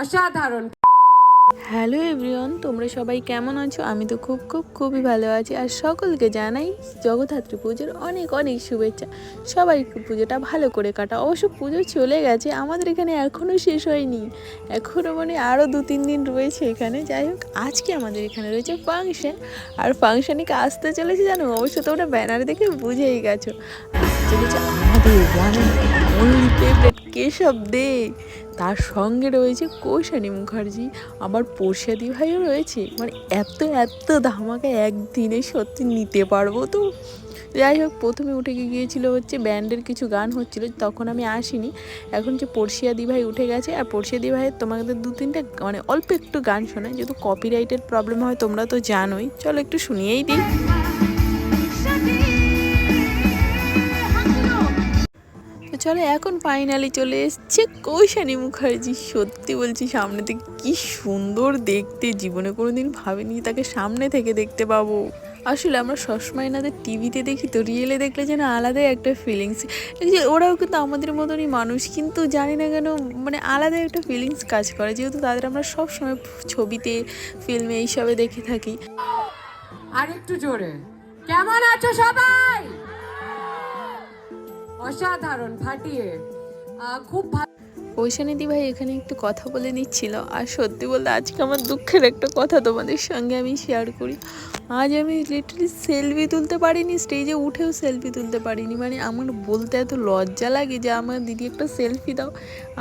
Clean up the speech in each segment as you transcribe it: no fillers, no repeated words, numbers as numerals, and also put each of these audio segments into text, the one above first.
অসাধারণ। Hello everyone, তোমরা সবাই কেমন আছো? আমি তো খুবই ভালো আছি। আর সকলকে জানাই জগদ্ধাত্রী পুজোর অনেক অনেক শুভেচ্ছা। সবাই পুজোটা ভালো করে কাটা। অবশ্য পুজো চলে গেছে, আমাদের এখানে এখনও শেষ হয়নি, এখনও মানে আরও 2-3 দিন রয়েছে এখানে। যাই হোক, আজকে আমাদের এখানে রয়েছে ফাংশন, আর ফাংশনে আসতে চলেছে জানো, অবশ্য তোমরা ব্যানার দেখে বুঝেই গেছো। আসতে চলেছে আমাদের one and only favourite Keshab Dey, তার সঙ্গে রয়েছে কৌশানী মুখার্জি, আবার পর্ষাদি ভাইও রয়েছে। মানে এত এত ধামাকা একদিনে সত্যি নিতে পারবো তো? যাই হোক, প্রথমে উঠে গিয়েছিল হচ্ছে ব্যান্ডের কিছু গান হচ্ছিল, তখন আমি আসিনি। এখন যে পর্ষিয়াদি ভাই উঠে গেছে, আর পর্ষিয়াদি ভাইয়ের তোমাদের 2-3টা মানে অল্প একটু গান শোনায়, যেহেতু কপিরাইটের প্রবলেম হয় তোমরা তো জানোই। চলো একটু শুনিয়েই দিই। তো চলো, এখন ফাইনালি চলে এসছে কৌশানী মুখার্জি। সত্যি বলছি, সামনে থেকে কি সুন্দর দেখতে, জীবনে কোনোদিন ভাবিনি তাকে সামনে থেকে দেখতে পাবো। আসলে আমরা সবসময় এনাদের টিভিতে দেখি, তো রিয়েলে দেখলে যেন আলাদাই একটা ফিলিংস। এই যে ওরাও কিন্তু আমাদের মতনই মানুষ, কিন্তু জানি না কেন মানে আলাদা একটা ফিলিংস কাজ করে, যেহেতু তাদের আমরা সবসময় ছবিতে, ফিল্মে এইসবে দেখে থাকি। আর একটু জোরে, কেমন আছো সবাই? অসাধারণ, ফাটিয়ে, খুব ভালো। কৌশানীদি ভাই এখানে একটু কথা বলে নিচ্ছিল। আর সত্যি বলতে আজকে আমার দুঃখের একটা কথা তোমাদের সঙ্গে আমি শেয়ার করি। আজ আমি লিটারালি সেলফি তুলতে পারিনি, স্টেজে উঠেও সেলফি তুলতে পারিনি। মানে আমার বলতে এত লজ্জা লাগে যে আমার দিদি একটা সেলফি দাও।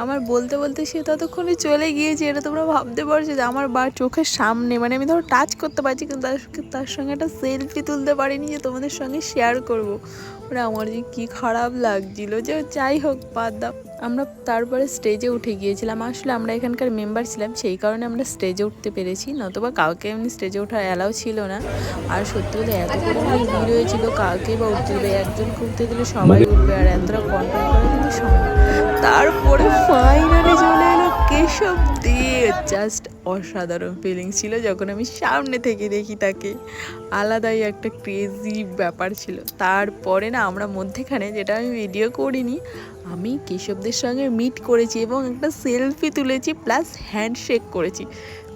আমার বলতে বলতে সে ততক্ষণে চলে গিয়েছে। এটা তোমরা ভাবতে পারছো যে আমার চোখের সামনে, মানে আমি ধরো টাচ করতে পারছি, কিন্তু তার সঙ্গে একটা সেলফি তুলতে পারিনি যে তোমাদের সঙ্গে শেয়ার করবো। মানে আমার যে কী খারাপ লাগছিল। যে যাই হোক, বাদ দাও। আমরা তারপরে স্টেজে উঠে গিয়েছিলাম। আসলে আমরা এখানকার মেম্বার ছিলাম, সেই কারণে আমরা স্টেজে উঠতে পেরেছি, নতুবা কাউকে এমনি স্টেজে ওঠা অ্যালাউ ছিল না। আর সত্যি বলে এত পরিমাণে ভিড় হয়েছিল, কাউকে বা উঠতে দেবে, একজনকে উঠতে দিলে সবাই উঠবে, আর এতটা কন্ট্রোল করা কিন্তু সম্ভব। তারপরে ফাইনালি চলে এলো কেশব দে। জাস্ট অসাধারণ ফিলিং ছিল যখন আমি সামনে থেকে দেখি তাকে। আলাদাই একটা ক্রেজি ব্যাপার ছিল। তারপরে না, আমরা মধ্যেখানে, যেটা আমি ভিডিও করিনি, আমি কেশবদের সঙ্গে মিট করেছি এবং একটা সেলফি তুলেছি, প্লাস হ্যান্ডশেক করেছি।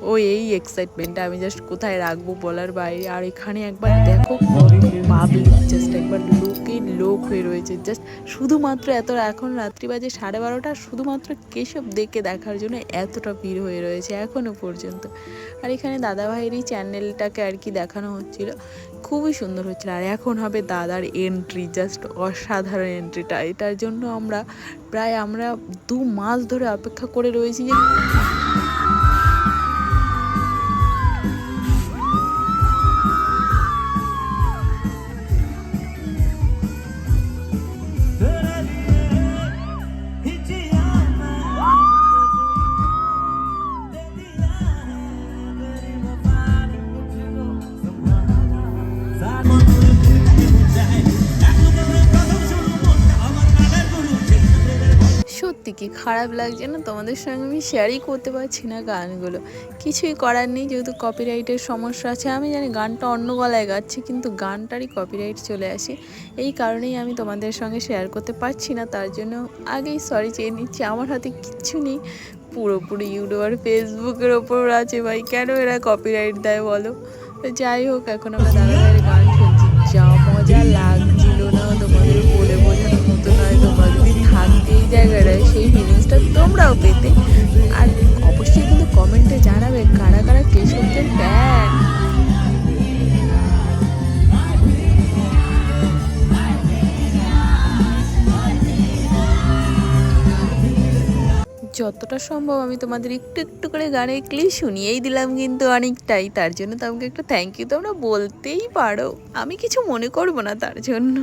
ও এই এক্সাইটমেন্টটা আমি জাস্ট কোথায় রাখবো বলার বাইরে। আর এখানে একবার দেখো কত পাবলিক, জাস্ট একবার লোকে লোক হয়ে রয়েছে, জাস্ট শুধুমাত্র এখন রাত্রি বাজে 12:30, শুধুমাত্র কেশব দেখে দেখার জন্য এতটা ভিড় হয়ে রয়েছে এখনো পর্যন্ত। আর এখানে দাদাভাইয়েরই চ্যানেলটাকে আর কি দেখানো হচ্ছিল, খুবই সুন্দর হচ্ছিল। আর এখন হবে দাদার এন্ট্রি, জাস্ট অসাধারণ এন্ট্রিটা। এটার জন্য আমরা 2 মাস ধরে অপেক্ষা করে রয়েছি যে সত্যি কি খারাপ লাগছে না, তোমাদের সঙ্গে আমি শেয়ারই করতে পারছি না গানগুলো। কিছুই করার নেই, যেহেতু কপিরাইটের সমস্যা আছে। আমি জানি গানটা অন্য গলায় গাচ্ছি, কিন্তু গানটারই কপিরাইট চলে আসে। এই কারণেই আমি তোমাদের সঙ্গে শেয়ার করতে পারছি না, তার জন্য আগেই সরি চেয়ে নিচ্ছি। আমার হাতে কিচ্ছু নেই, পুরোপুরি ইউটিউব আর ফেসবুকের ওপর আছে ভাই, কেন এরা কপিরাইট দেয় বলো? তো যাই হোক, এখন আমরা দাদাভাইয়ের গান শুনছি। যা মজা লাগছিল না তোমাদের বলে বোঝানোর মতো নয়। তোমরা যদি থাকতে এই জায়গাটায়, সেই ফিলিংসটা তোমরাও পেতে। আর অবশ্যই কিন্তু কমেন্টে জানাবে কারা কারা কেশবদের ফ্যান। যতটা সম্ভব আমি তোমাদের একটু একটু করে গানের ক্লিপ শুনিয়েই দিলাম, কিন্তু অনেকটাই। তার জন্য তো আমাকে একটা থ্যাংক ইউ তোমরা বলতেই পারো, আমি কিছু মনে করবো না তার জন্য।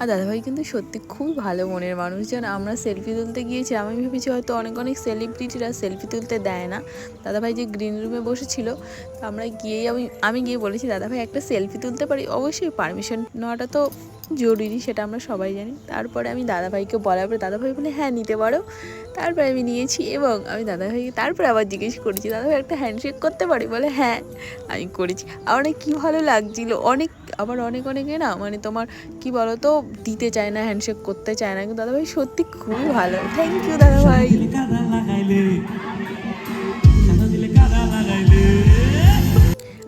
আর দাদাভাই কিন্তু সত্যি খুব ভালো মনের মানুষ। যেন আমরা সেলফি তুলতে গিয়েছি, আমি ভেবেছি হয়তো অনেক অনেক সেলিব্রিটিরা সেলফি তুলতে দেয় না। দাদাভাই যে গ্রিন রুমে বসেছিল, তো আমরা গিয়েই আমি গিয়ে বলেছি, দাদাভাই একটা সেলফি তুলতে পারি? অবশ্যই পারমিশন নেওয়াটা তো জরুরি, সেটা আমরা সবাই জানি। তারপরে আমি দাদাভাইকে বলার পরে দাদাভাই বলে হ্যাঁ নিতে পারো। তারপরে আমি নিয়েছি এবং আমি দাদাভাইকে তারপরে আবার জিজ্ঞেস করেছি, দাদাভাই একটা হ্যান্ডশেক করতে পারি? বলে হ্যাঁ। আমি করেছি, আমার অনেক কী ভালো লাগছিলো। অনেকে না মানে তোমার কি বলো তো, দিতে চায় না, হ্যান্ডশেক করতে চায় না, কিন্তু দাদাভাই সত্যি খুবই ভালো। থ্যাংক ইউ দাদাভাই।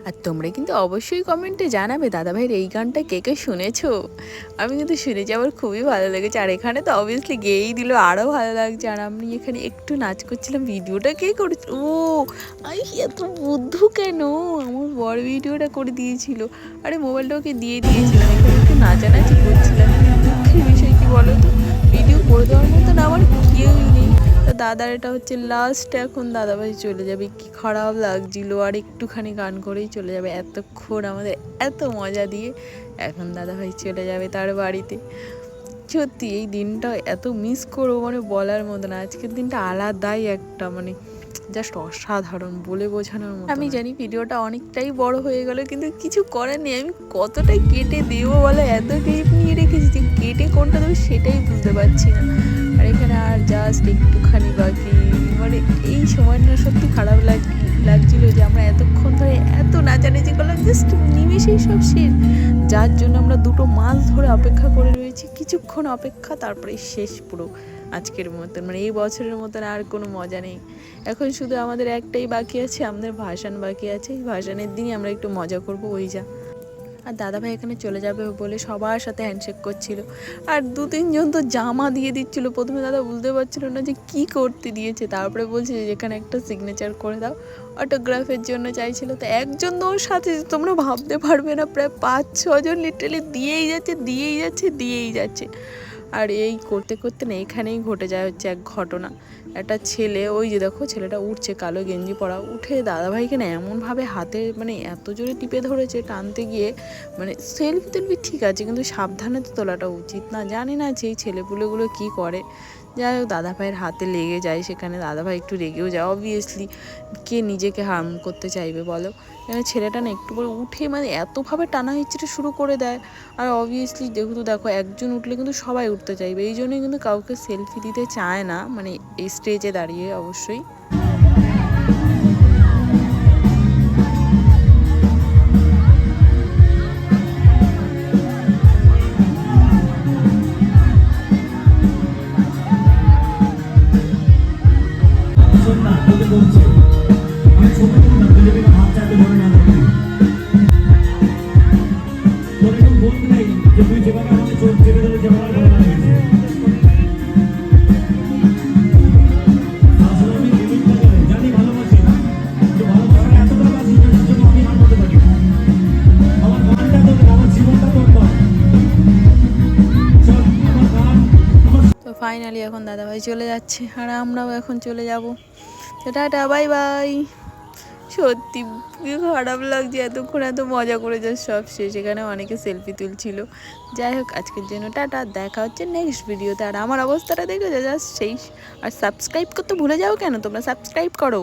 আর তোমরা কিন্তু অবশ্যই কমেন্টে জানাবে দাদাভাইয়ের এই গানটা কে কে শুনেছো। আমি কিন্তু শুনেছি, আমার খুবই ভালো লেগেছে। আর এখানে তো অবভিয়াসলি গেয়েই দিল, আরও ভালো লাগছে। আর আমি এখানে একটু নাচ করছিলাম। ভিডিওটা কে করেছে? ও আমি এত বুদ্ধু কেন, আমার বড় ভিডিওটা করে দিয়েছিল। আরে মোবাইলটা ওকে দিয়ে দিয়েছিলাম, এখানে একটু নাচানাচি করছিলাম। দুঃখের বিষয় কি বলো তো, ভিডিও করে দেওয়ার মতন আমার কেউই নেই। তো দাদার এটা হচ্ছে লাস্ট, এখন দাদাভাই চলে যাবে, কি খারাপ লাগছিল। আর একটুখানি গান করেই চলে যাবে, এতক্ষণ আমাদের এত মজা দিয়ে এখন দাদাভাই চলে যাবে তার বাড়িতে। সত্যি এই দিনটা এত মিস করবো মানে বলার মতো না। আজকের দিনটা আলাদাই একটা মানে জাস্ট অসাধারণ, বলে বোঝানোর মতো। আমি জানি ভিডিওটা অনেকটাই বড় হয়ে গেল, কিন্তু কিছু করার নেই। আমি কতটা কেটে দেবো বলো, এত ক্লিপ নিয়ে রেখেছি যে কেটে কোনটা দেবো সেটাই বুঝতে পারছি না। আর এখানে আর জাস্ট একটুখানি বাকি, মানে এই সময়টা সত্যি খারাপ লাগছিল যে আমরা এতক্ষণ ধরে এত নাচানাচি করলাম, জাস্ট নিমেষেই সব শেষ। যার জন্য আমরা 2 মাস ধরে অপেক্ষা করে রয়েছি, কিছুক্ষণ অপেক্ষা, তারপরে শেষ পুরো আজকের মতন, মানে এই বছরের মতন আর কোনো মজা নেই। এখন শুধু আমাদের একটাই বাকি আছে, আমাদের ভাসান বাকি আছে। এই ভাসানের দিনই আমরা একটু মজা করব, ওই যা। আর দাদাভাই এখানে চলে যাবে বলে সবার সাথে হ্যান্ডশেক করছিল। আর 2-3 জন তো জামা দিয়ে দিচ্ছিল। প্রথমে দাদা বুঝতে পারছিল না যে কি করতে দিয়েছে, তারপরে বলছে যে এখানে একটা সিগনেচার করে দাও, অটোগ্রাফের জন্য চাইছিল। তো একজন তো ওর সাথে, তোমরা ভাবতে পারবে না, প্রায় 5-6 জন লিটারালি দিয়েই যাচ্ছে। আর এই করতে করতে না এখানেই ঘটে যায় হচ্ছে এক ঘটনা। একটা ছেলে, ওই যে দেখো ছেলেটা উঠছে, কালো গেঞ্জি পরা, উঠে দাদাভাইকে না এমনভাবে হাতে মানে এত জোরে টিপে ধরেছে, টানতে গিয়ে মানে সেলফি ঠিক আছে, কিন্তু সাবধানে তো তোলাটা উচিত না। জানি না যে এই ছেলেপুলেগুলো কী করে। যাই হোক দাদাভাইয়ের হাতে লেগে যায়, সেখানে দাদাভাই একটু রেগেও যায়। অবভিয়াসলি কে নিজেকে হার্ম করতে চাইবে বলো। এখানে ছেলেটা না একটু করে উঠে মানে এতভাবে টানা হিচড়ে শুরু করে দেয়। আর অবভিয়াসলি যেহেতু দেখো একজন উঠলে কিন্তু সবাই উঠতে চাইবে, এই জন্যই কিন্তু কাউকে সেলফি দিতে চায় না, মানে এই স্টেজে দাঁড়িয়ে অবশ্যই। ফাইনালি এখন দাদাভাই চলে যাচ্ছে, আর আমরাও এখন চলে যাব। Tata, bye bye. সত্যি কি খারাপ লাগছে, এতক্ষণ এত মজা করে যাচ্ছে, সব শেষ। এখানে অনেকে সেলফি তুলছিল। যাই হোক আজকের জন্য টাটা, দেখা হচ্ছে নেক্সট ভিডিওতে। আর আমার অবস্থাটা দেখে জাস্ট সেই। আর সাবস্ক্রাইব করতে ভুলে যাও কেন, তোমরা সাবস্ক্রাইব করো।